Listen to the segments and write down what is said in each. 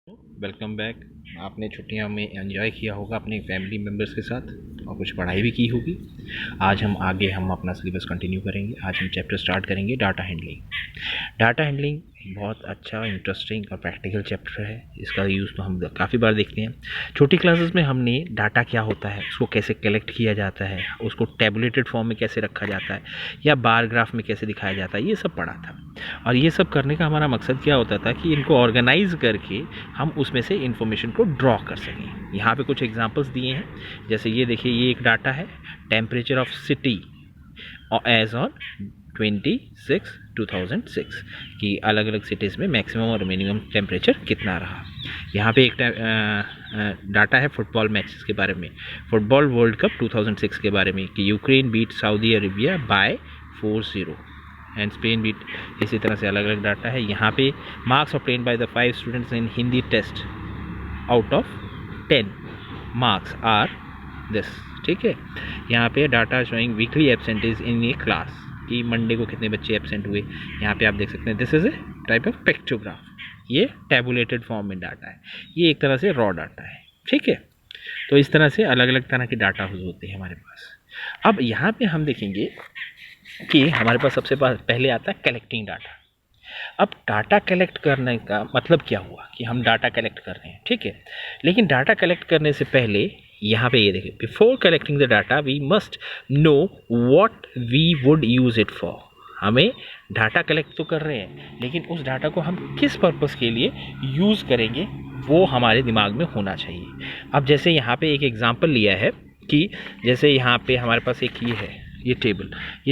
Welcome back. आपने छुट्टियां में एंजॉय किया होगा अपने फैमिली मेम्बर्स के साथ और कुछ पढ़ाई भी की होगी। आज हम अपना सिलेबस कंटिन्यू करेंगे। आज हम चैप्टर स्टार्ट करेंगे डाटा हैंडलिंग। डाटा हैंडलिंग बहुत अच्छा, इंटरेस्टिंग और प्रैक्टिकल चैप्टर है। इसका यूज़ तो हम काफ़ी बार देखते हैं। छोटी क्लासेस में हमने डाटा क्या होता है, उसको कैसे कलेक्ट किया जाता है, उसको टैबुलेटेड फॉर्म में कैसे रखा जाता है या बार ग्राफ में कैसे दिखाया जाता है, ये सब पढ़ा था। और ये सब करने का हमारा मकसद क्या होता था कि इनको ऑर्गेनाइज करके हम उसमें से इंफॉर्मेशन को ड्रॉ कर सकें। यहाँ पे कुछ एग्जांपल्स दिए हैं, जैसे ये देखिए, ये एक डाटा है, temperature of city as on 26/2006 कि अलग अलग सिटीज़ में मैक्सिमम और मिनिमम टेम्परेचर कितना रहा। यहाँ पे एक डाटा है फुटबॉल मैचेस के बारे में, फुटबॉल वर्ल्ड कप 2006 के बारे में कि Ukraine beat Saudi Arabia by 4-0 and Spain beat. इसी तरह से अलग अलग डाटा है। यहाँ पे marks obtain by the 5 students in Hindi test out of 10 marks are this. ठीक है, यहाँ पे data showing weekly absenteeism in a class कि मंडे को कितने बच्चे एब्सेंट हुए। यहाँ पे आप देख सकते हैं, this is a type of pictograph. ये टैबुलेटेड फॉर्म में डाटा है, ये एक तरह से रॉ डाटा है। ठीक है, तो इस तरह से अलग अलग तरह के डाटा होते हैं हमारे पास। अब यहाँ पे हम देखेंगे कि हमारे पास सबसे पहले आता है कलेक्टिंग डाटा। अब डाटा कलेक्ट करने का मतलब क्या हुआ कि हम डाटा कलेक्ट कर रहे हैं। ठीक है, लेकिन डाटा कलेक्ट करने से पहले यहाँ पे ये देखिए, before collecting the data we must know what we would use it for. हमें डाटा कलेक्ट तो कर रहे हैं, लेकिन उस डाटा को हम किस पर्पस के लिए यूज़ करेंगे वो हमारे दिमाग में होना चाहिए। अब जैसे यहाँ पे एक एग्जांपल लिया है कि जैसे यहाँ पे हमारे पास एक ये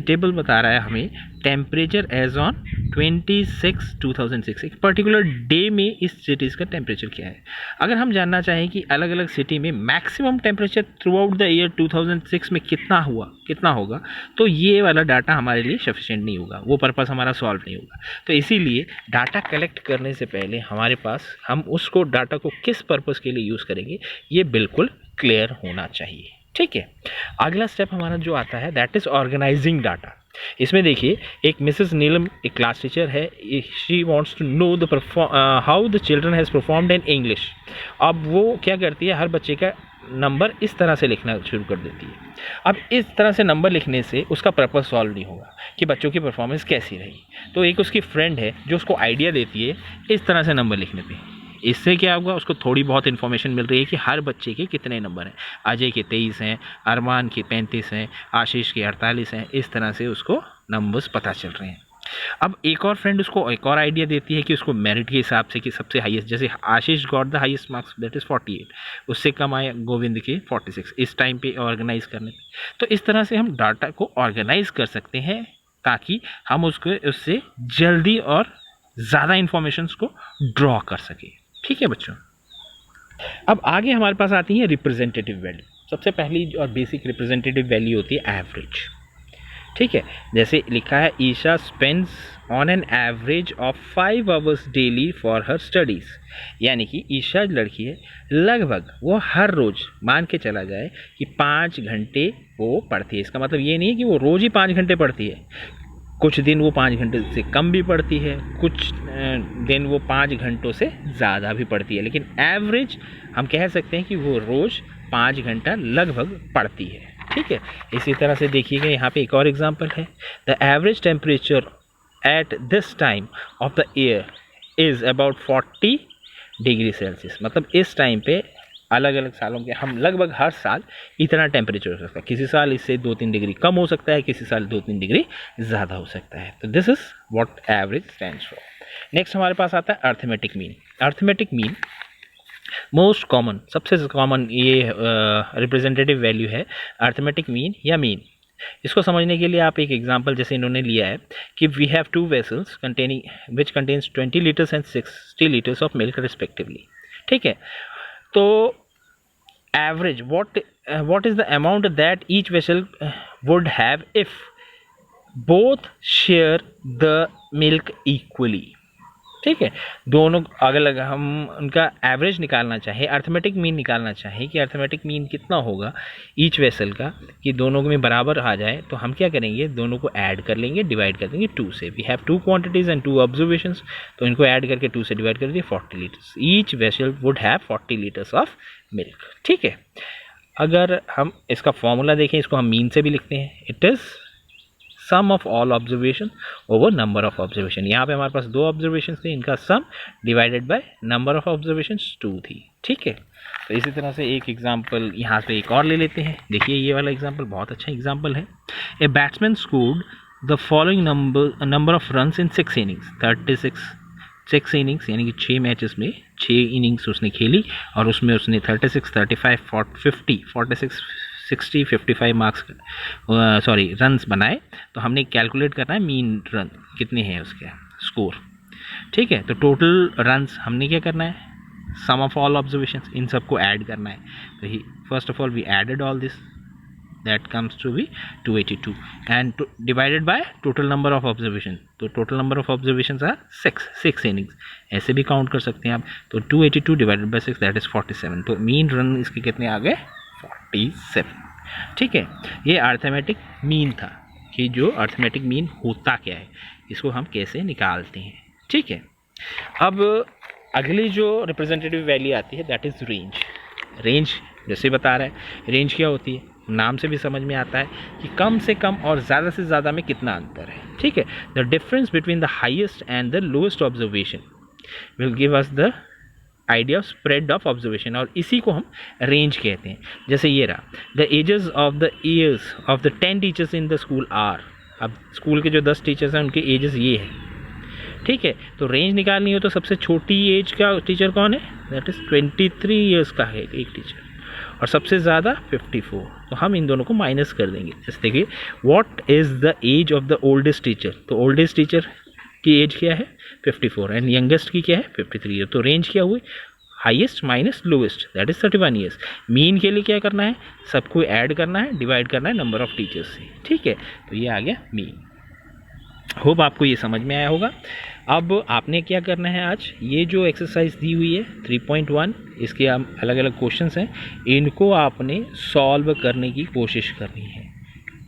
टेबल बता रहा है हमें टेम्परेचर एज ऑन 26/2006, एक पर्टिकुलर डे में इस सिटीज़ का टेम्परेचर क्या है। अगर हम जानना चाहें कि अलग अलग सिटी में maximum temperature through out the year 2006 में कितना होगा, तो ये वाला डाटा हमारे लिए सफिशिएंट नहीं होगा, वो पर्पस हमारा सॉल्व नहीं होगा। तो इसीलिए डाटा कलेक्ट करने से पहले हमारे पास हम उसको डाटा को किस पर्पस के लिए यूज़ करेंगे ये बिल्कुल क्लियर होना चाहिए। ठीक है, अगला स्टेप हमारा जो आता है दैट इज़ ऑर्गेनाइजिंग डाटा। इसमें देखिए, एक मिसेस नीलम एक क्लास टीचर है, she wants to know the how the children has performed in English. अब वो क्या करती है, हर बच्चे का नंबर इस तरह से लिखना शुरू कर देती है। अब इस तरह से नंबर लिखने से उसका पर्पस सॉल्व नहीं होगा कि बच्चों की परफॉर्मेंस कैसी रही। तो एक उसकी फ्रेंड है जो उसको आइडिया देती है इस तरह से नंबर लिखने पे। इससे क्या होगा, उसको थोड़ी बहुत इन्फॉर्मेशन मिल रही है कि हर बच्चे के कितने नंबर हैं। अजय के 23 हैं, अरमान के 35 हैं, आशीष के 48 हैं। इस तरह से उसको नंबर्स पता चल रहे हैं। अब एक और फ्रेंड उसको एक और आइडिया देती है कि उसको मेरिट के हिसाब से कि सबसे हाईएस्ट, जैसे Ashish got the highest marks that is 48, उससे कम आए गोविंद के 46 इस टाइम पे ऑर्गेनाइज करने पे। तो इस तरह से हम डाटा को ऑर्गेनाइज कर सकते हैं ताकि हम उससे जल्दी और ज़्यादा इंफॉर्मेशन को ड्रॉ कर सकें। ठीक है बच्चों, अब आगे हमारे पास आती है रिप्रेजेंटेटिव वैल्यू। सबसे पहली और बेसिक रिप्रेजेंटेटिव वैल्यू होती है एवरेज। ठीक है, जैसे लिखा है Isha spends on an average of 5 hours daily for her studies. यानी कि ईशा लड़की है, लगभग वो हर रोज़ मान के चला जाए कि 5 घंटे वो पढ़ती है। इसका मतलब ये नहीं है कि वो रोज़ ही 5 घंटे पढ़ती है, कुछ दिन वो 5 घंटे से कम भी पढ़ती है, कुछ दिन वो 5 घंटों से ज़्यादा भी पढ़ती है, लेकिन एवरेज हम कह सकते हैं कि वो रोज़ 5 घंटा लगभग पढ़ती है। ठीक है, इसी तरह से देखिएगा यहाँ पे एक और एग्जांपल है, the average temperature at this time of the year is about 40 degree Celsius. मतलब इस टाइम पे अलग अलग सालों के हम लगभग हर साल इतना टेम्परेचर हो सकता है। किसी साल इससे 2-3 डिग्री कम हो सकता है, किसी साल 2-3 डिग्री ज़्यादा हो सकता है। तो this is what average stands for. Next हमारे पास आता है arithmetic mean. Arithmetic mean most common, सबसे कॉमन ये रिप्रेजेंटेटिव वैल्यू है अर्थमेटिक मीन या मीन। इसको समझने के लिए आप एक एग्जांपल जैसे इन्होंने लिया है कि we have 2 vessels containing which contains 20 litres and 60 litres of milk respectively. ठीक है, तो average what is the amount that each vessel would have if both share the milk equally। ठीक है। दोनों अगर हम उनका एवरेज निकालना चाहे, अर्थमेटिक मीन निकालना चाहे कि अर्थमेटिक मीन कितना होगा ईच वेसल का, कि दोनों में बराबर आ जाए, तो हम क्या करेंगे, दोनों को ऐड कर लेंगे, डिवाइड कर देंगे 2 से। We have 2 quantities and 2 observations, तो इनको ऐड करके 2 से डिवाइड कर दिए, 40 litres. Each vessel would have 40 litres of milk. ठीक है। अगर हम इसका फॉर्मूला देखें, इसको हम मीन से भी लिखते हैं, it is sum of all observation over number of observation. यहाँ पे हमारे पास 2 ऑब्जर्वेशन थे, इनका sum divided by number of observation 2 थी। ठीक है। तो इसी तरह से एक एग्जांपल यहाँ पे एक और ले लेते हैं। देखिए ये वाला एग्जांपल बहुत अच्छा एग्जांपल है। A batsman scored the following number of runs in 6 innings. 6 innings यानी कि 6 मैचेस में 6 इनिंग्स उसने खेली और उसमें उसने 36, 35, 50, 46, 60, 55 मार्क्स रन्स बनाए। तो हमने कैलकुलेट करना है मीन रन कितने हैं उसके, स्कोर। ठीक है। तो टोटल रन्स हमने क्या करना है, सम ऑफ ऑल ऑब्जर्वेशंस, इन सबको ऐड करना है। तो ही first of all we added all this, that comes to be 282 and divided by total number of observation। तो total number of observations are 6 innings, ऐसे भी काउंट कर सकते हैं आप। तो 282 डिवाइडेड बाय 6 दैट इज 47। तो मीन रन इसके कितने आ गए, 47। ठीक है। ये अर्थमेटिक मीन था कि जो अर्थमेटिक मीन होता क्या है, इसको हम कैसे निकालते हैं। ठीक है। अब अगली जो रिप्रेजेंटेटिव वैल्यू आती है दैट इज रेंज। रेंज जैसे बता रहा है, रेंज क्या होती है, नाम से भी समझ में आता है कि कम से कम और ज़्यादा से ज़्यादा में कितना अंतर है। ठीक है। The difference between the highest and the lowest observation will give us the idea of spread of observation, और इसी को हम रेंज कहते हैं। जैसे ये रहा, the ages of the years of the 10 teachers in the school are. अब स्कूल के जो 10 टीचर्स हैं उनके एजेस ये है। ठीक है। तो रेंज निकालनी हो तो सबसे छोटी एज का टीचर कौन है, दैट इज 23 ईयर्स का है एक टीचर, और सबसे ज़्यादा 54। तो हम इन दोनों को माइनस कर देंगे। जैसे देखिए, what is the age of the oldest teacher, तो ओल्डेस्ट टीचर की एज क्या है 54 एंड यंगेस्ट की क्या है 53 ईयर। तो रेंज क्या हुई, highest minus lowest that is 31 years. Mean के लिए क्या करना है, सबको ऐड करना है, डिवाइड करना है नंबर ऑफ टीचर्स से। ठीक है। तो ये आ गया मीन। होप आपको ये समझ में आया होगा। अब आपने क्या करना है, आज ये जो एक्सरसाइज दी हुई है 3.1, इसके अलग अलग क्वेश्चंस हैं, इनको आपने सॉल्व करने की कोशिश करनी है।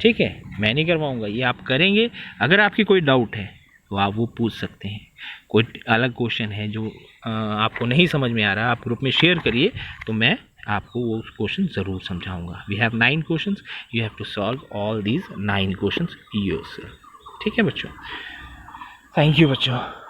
ठीक है। मैं नहीं करवाऊँगा, ये आप करेंगे। अगर आपकी कोई डाउट है तो आप वो पूछ सकते हैं। कोई अलग क्वेश्चन है जो आपको नहीं समझ में आ रहा, आप ग्रुप में शेयर करिए, तो मैं आपको वो क्वेश्चन ज़रूर समझाऊंगा। We have 9 questions, you have to solve all these 9 questions yourself. ठीक है बच्चों। थैंक यू बच्चों।